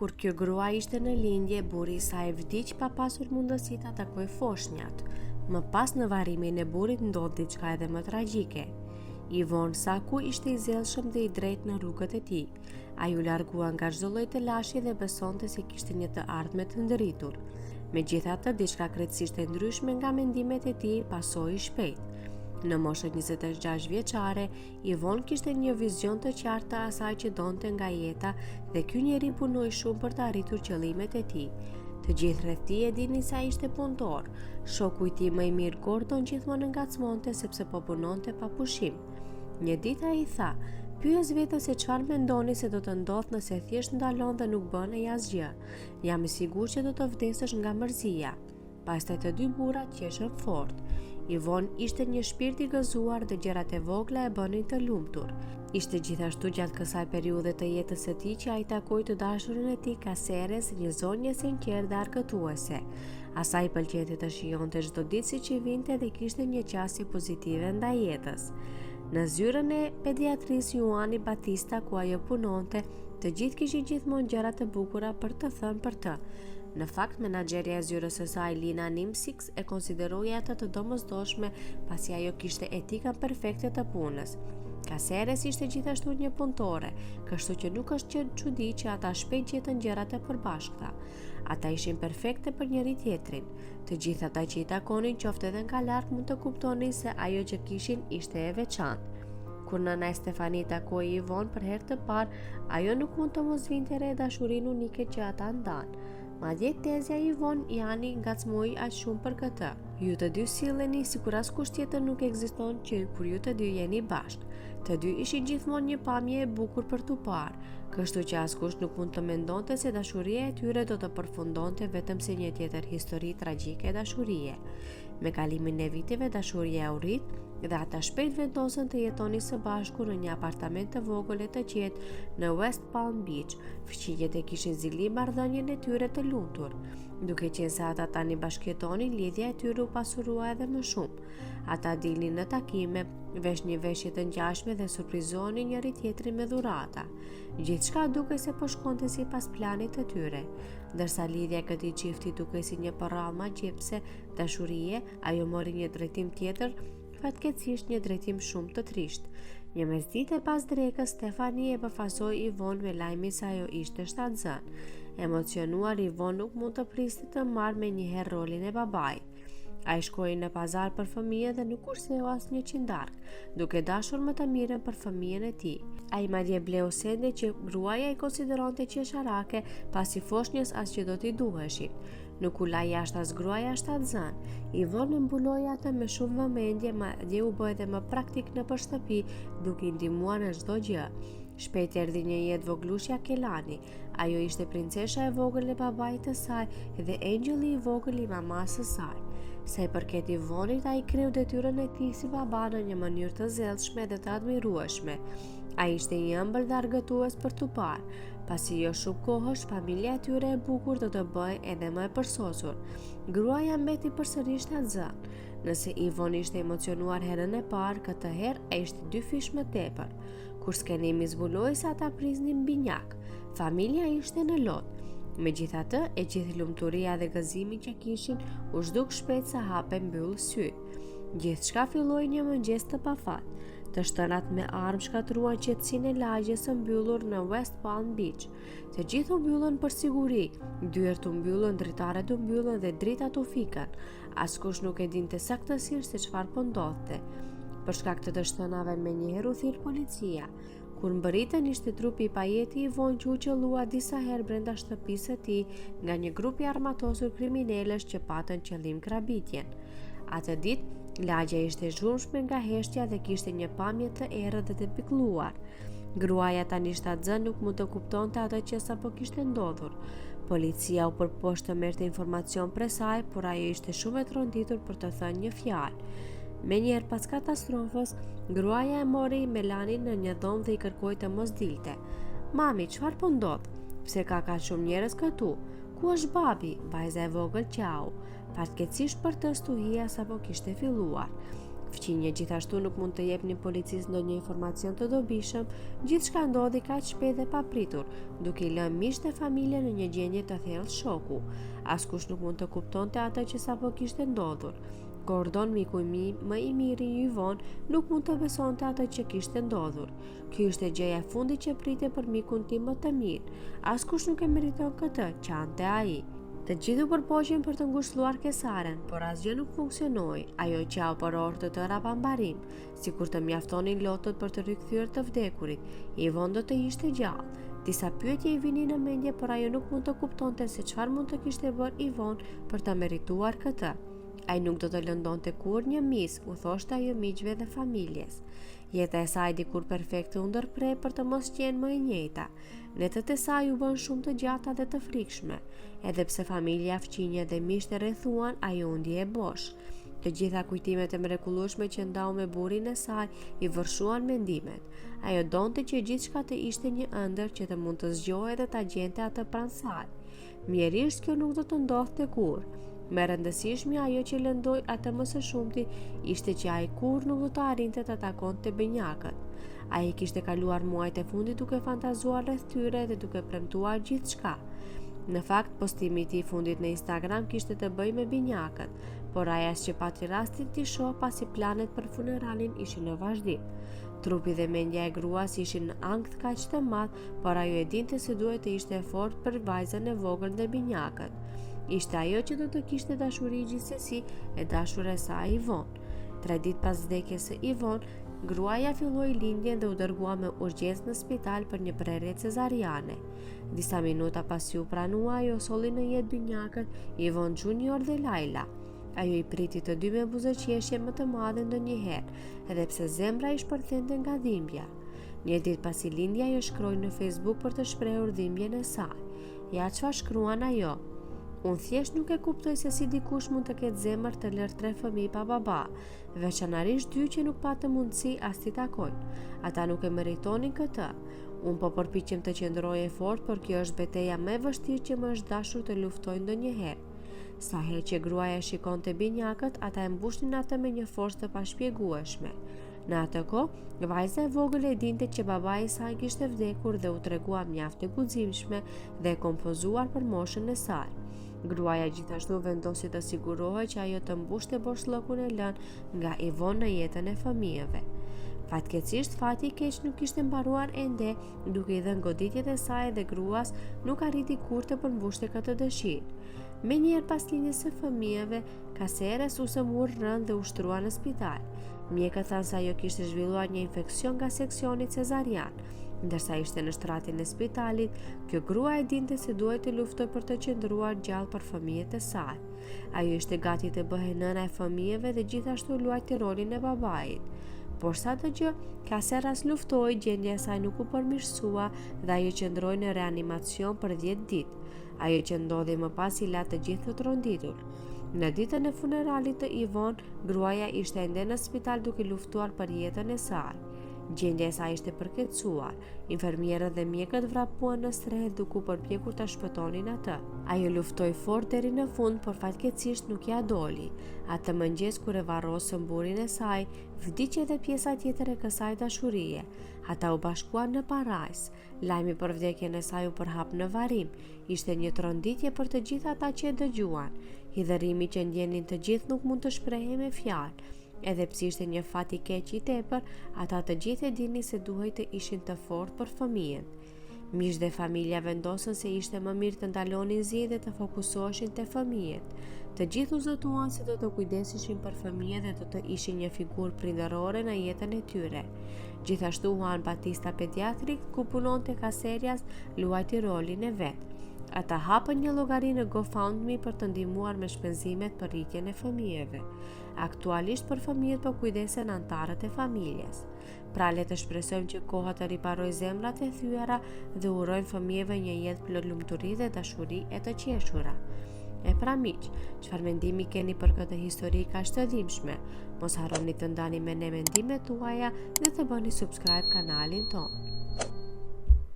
Kur kjo grua ishte në lindje, burri i saj vdiq pa pasur mundësi ta takojë foshnjat. Më pas në varrimin e burrit ndodhi diçka edhe më tragjike. Ivon Saku ishte i zellshëm dhe i drejtë në rrugët e tij. Ai u largua nga çdo lloj telashi dhe besonte se kishte një të ardhme të ndërritur. Megjithatë, diçka krejtësisht e ndryshme nga mendimet e tij pasoi shpejt. Në moshën 26 vjeçare, Ivon kishte një vizion të qartë të asaj që donte nga jeta dhe ky njeri punoi shumë për të arritur qëllimet e tij. Të gjithë rreth tij e dinin se ai ishte punëtor. Shoku i tij më i mirë Gordon gjithmonë ngacmonte sepse po punonte pa pushim. Një ditë ai tha: "Pyes veten se çfarë mendoni se do të ndodh nëse thjesht ndalon dhe nuk bën e asgjë. Jam i sigurt që do të vdesësh nga mërzia." Pastaj të dy burrat qeshën fort. Ivon ishte një shpirt i gëzuar dhe gjërat e vogla e bënin të lumtur. Ishte gjithashtu gjatë kësaj periudhe të jetës së tij që ai takoi të dashurin e tij Caceres, një zonjë e sinqertë dhe argëtuese. Asaj pëlqente të shijonte çdo ditë siç i vinte dhe kishte një qasje pozitive ndaj jetës. Në zyrën e pediatrisë Juani Batista ku ajo punonte, të gjithë kishin gjithmonë gjëra të bukura për të thënë për të. Në fakt, menaxherja e zyrës së saj, Lina Nimsix, e konsideroi atë të domosdoshme pasi ajo kishte etikën perfekte të punës. Caceres ishte gjithashtu një punëtore, kështu që nuk është që çudi që ata shpejt gjetën gjërat e përbashkëta. Ata ishin perfekte për njëri tjetrin. Të gjithë ata që i takonin, qoftë edhe nga larg, mund të kuptonin se ajo që kishin ishte e veçantë. Kur nëna e Stefani takoi Ivon për herë të parë, ajo nuk mund të mos vinte re dashurinë unike që ata ndanë. Madje tezja e Ivon Jani ngacmoi aq shumë për këtë. Ju të dy silleni sikur askush tjetër nuk ekziston që kur ju të dy jeni bashkë. Të dy ishin gjithmonë një pamje e bukur për tu parë, kështu që askush nuk mund të mendonte se dashuria e tyre do të përfundonte vetëm si një tjetër histori tragjike dashurie. Me kalimin e viteve, dashuria u rrit dhe ata shpejt vendosën të jetonin së bashku në një apartament të vogël e të qetë në West Palm Beach. Fëmijët e kishin zili marrëdhënien e tyre të lumtur. Duke qenë se ata tani bashkëjetonin, lidhja e tyre u pasurua edhe më shumë. Ata dilnin në takime, vesh një veshje të ngjashme dhe surprizonin njëri tjetrin me dhurata. Gjithçka dukej se po shkonte sipas planit të tyre. Ndërsa lidhja e këtij çifti dukej si një porrall magjepse dashurie, ajo mori një drejtim tjetër, fatkeqësisht një drejtim shumë të trisht. Një mesditë pas drekës, Stefani e befasoi Ivon me lajmin se ajo ishte shtatzën. Emocionuar, Ivon nuk mund të priste të marrë me njëherë rolin e babait. Ai shkoi në pazar për fëmijën dhe nuk kurseu asnjë qindark, duke dashur më të mirën për fëmijën e tij. Ai madje bleu sende që gruaja i konsideronte qesharake, pasi foshnjës as që do t'i duheshin. Nuk u la jashtë as gruaja shtatzën. Ivon e mbuloi atë me shumë vëmendje, madje u bë edhe më praktik në shtëpi, duke i ndihmuar në çdo gjë. Shpejt erdhi një jetë voglushja Kelani. Ajo ishte princesha e vogël e babait të saj dhe engjëlli i vogël i mamasë së saj. Sa i përket Ivonit, ai kreu detyrën e tij si baba në një mënyrë të zellshme dhe të admirueshme. Ai ishte i ëmbël dhe argëtues për tu parë. Pasi jo shumë kohësh, familja e tyre e bukur do të bëhej edhe më e përsosur. Gruaja mbeti përsëri shtatzën. Nëse Ivon ishte emocionuar herën e parë, këtë herë ai ishte 2 fish më tepër. Kur skenimi zbuloi se ata prisnin binjak, familja ishte në lot. Megjithatë, e gjithë lumturia dhe gëzimi që kishin u zhduk shpejt sa hape mbyll syt. Gjithçka filloi një mëngjes të pafat. Të shtënat me armë shkatruan qetësinë e lagjes së mbyllur në West Palm Beach. Të gjithë u mbyllën për siguri, dyert u mbyllën, dritaret u mbyllën dhe dritat u fikën. Askush nuk e dinte saktësisht se çfarë po ndodhte. Për shkak të shtënave menjëherë u thirr policia. Kur mbërritën, ishte trupi i pajeti i Ivon që u qellua disa herë brenda shtëpisë së tij nga një grup i armatosur kriminalësh që patën qëllim krabitjen. Atë ditë, lagja ishte zhurmshme nga heshtja dhe kishte një pamje të errët dhe të pikëlluar. Gruaja tani shtatzën nuk mund të kuptonte atë që sapo kishte ndodhur. Policia u përpoqë të merrte informacion prej saj, por ajo ishte shumë e tronditur për të thënë një fjalë. Menjëherë pas katastrofës, gruaja e mori Melanin në një dhomë dhe i kërkoi të mos dilte. "Mami, çfarë po ndodh? Pse ka kaq shumë njerëz këtu? Ku është babi?" Vajza e vogël qau. Fatkeqësisht për të stuhia sapo kishte filluar. Fqinja gjithashtu nuk mund të jepni policisë ndonjë informacion të dobishëm, gjithçka ndodhi kaq shpejt dhe papritur, duke I lënë miqtë e familje në një gjendje të thellë shoku. Askush nuk mund të kuptonte atë që sapo kishte ndodhur. Gordon, miku më I miri I Yvonne, nuk mund të besonte atë që kishte ndodhur. Ky ishte gjëja e fundit që pritej për mikun tim më të mirë. Askush nuk e meriton këtë, qante ai. Të gjithu përpoqen për të ngushëlluar kesaren, por asgjë nuk funksionoi. Ajo qau për orë të tëra pa mbarim, sikur të mjaftonin lotët për të rikthyer të vdekurit. Yvonne do të ishte gjallë. Disa pyetje I vinin në mendje, por ajo nuk mund të kuptonte se çfarë mund të kishte bërë Yvonne për të merituar këtë. Ai nuk do të lëndonte kurrë një mis, u thoshte ajo miqve dhe familjes. Jeta e saj dikur perfekte u ndërprej për të mos qenë më e njëjta. Netët e saj u bën shumë të gjata dhe të frikshme. Edhe pse familja, fqinja dhe miqtë e rrethuan, ajo u ndje e bosh. Të gjitha kujtimet e mrekullueshme që ndau me burrin e saj I vërshuan mendimet. Ajo donte që gjithçka të ishte një ëndër që të mund të zgjohej dhe ta gjente atë pranë saj. Mjerisht kjo nuk do të ndodhte kurrë. Më rëndësishmja ajo që lëndoi atë më së shumti ishte që ai kurrë nuk do të arrinte të takonte benjakët. Ai kishte kaluar muajt e fundit duke fantazuar rreth tyre dhe duke premtuar gjithçka. Në fakt, postimi I tij I fundit në Instagram kishte të bëjë me binjakët, por ai as që pati rastin t'i shoh pasi planet për funeralin ishin në vazhdim. Trupi dhe mendja e gruas ishin në ankth kaq të madh, por ajo e dinte se duhet të ishte e fortë për vajzën e vogël dhe binjakët. Ishte ajo që do të kishte dashuri gjithsesi e dashur e saj Yvonne. 3 ditë pas vdekjes së Yvonne, gruaja filloi lindjen dhe u dërgua me urgjencë në spital për një prerje cezariane. Disa minuta pasi u pranua, ajo solli në jetë binjakët Yvonne Junior dhe Laila. Ajo I priti të dy me buzëqeshje më të madhe ndonjëherë, edhe pse zemra I shpërthente nga dhimbja. Një ditë pasi lindja, ajo shkroi në Facebook për të shprehur dhimbjen e saj. Ja çfarë shkruan ajo: Unë thjesht nuk e kuptoj se si dikush mund të ketë zemër të lërë 3 fëmijë pa baba, veçanërisht 2 që nuk patë mundësi as t'i takojnë. Ata nuk e meritonin këtë. Unë po përpiqem të qëndroj e fortë, por kjo është betejë më e vështirë që më është dashur të luftoj ndonjëherë. Sa herë që gruaja shikonte binjakët, ata e mbushnin atë me një forcë të pashpjegueshme. Në atë kohë, vajza e vogël e dinte që babai I saj kishte vdekur dhe u tregua mjaft e guximshme dhe e kompozuar për moshën e saj. Gruaja gjithashtu vendosi të sigurohej që ajo të mbushte boshllëkun e lënë nga Yvonne në jetën e fëmijëve. Fatkeqësisht, fati I keq nuk ishte mbaruar ende, duke I dhënë goditjet e saj dhe gruas nuk arriti kurrë të përmbushte këtë dëshirë. Menjëherë pas lindjes së fëmijëve, Caceres u smur rënd dhe u shtrua në spital. Mjekët thanë se ajo kishte zhvilluar një infeksion nga seksioni cezarian. Ndërsa ishte në shtratin e spitalit, kjo grua e dinte se duhej të luftoj për të qëndruar gjallë për fëmijët e saj. Ajo ishte gati të bëhej nëna e fëmijëve dhe gjithashtu luajti rolin e babait. Por sa të gjë, Caceres luftoi, gjendja e saj nuk u përmirësua dhe ajo qëndroi në reanimacion për 10 ditë. Ajo që ndodhi më pas I la të gjithë të tronditur. Në ditën e funeralit të Yvonne, gruaja ishte ende në spital duke luftuar për jetën e saj. Gjendja e saj ishte përkeqësuar. Infermierët dhe mjekët vrapuan në strehë duke u përpjekur ta shpëtonin atë. Ajo luftoi fort deri në fund, por fatkeqësisht nuk ja doli. Atë mëngjes kur e varrosën burrin e saj, vdiqe edhe pjesa tjetër e kësaj dashurie. Ata u bashkuan në parajs. Lajmi për vdekjen e saj u përhap në varrim. Ishte një tronditje për të gjithë ata që e dëgjuan. Hidhërimi që ndjenin të gjithë nuk mund të shprehej me fjalë. Edhe pse ishte një fat I keq I tepër, ata të gjithë e dinin se duhej të ishin të fortë për fëmijën. Miq dhe familja vendosën se ishte më mirë të ndalonin zi dhe të fokusoheshin te fëmijët. Të gjithë u zëtuan se do të kujdeseshin për fëmijët dhe do të ishin një figurë prindërore në jetën e tyre. Gjithashtu Juan Batista pediatrik, ku punonte Caceres, luajti rolin e vet. Ata hapën një llogari në GoFundMe për të ndihmuar me shpenzimet për rritjen e fëmijëve. Aktualisht për fëmijët po kujdesen antarët e familjes. Pra le të shpresojmë që koha të riparojë zemrat e thyera dhe urojmë fëmijëve një jetë plot lumturi dhe dashuri e të qeshura. E pra miq, çfarë mendimi keni për këtë histori kaq të dhimbshme? Mos harroni të ndani me ne mendimet tuaja dhe të bëni subscribe kanalin tonë.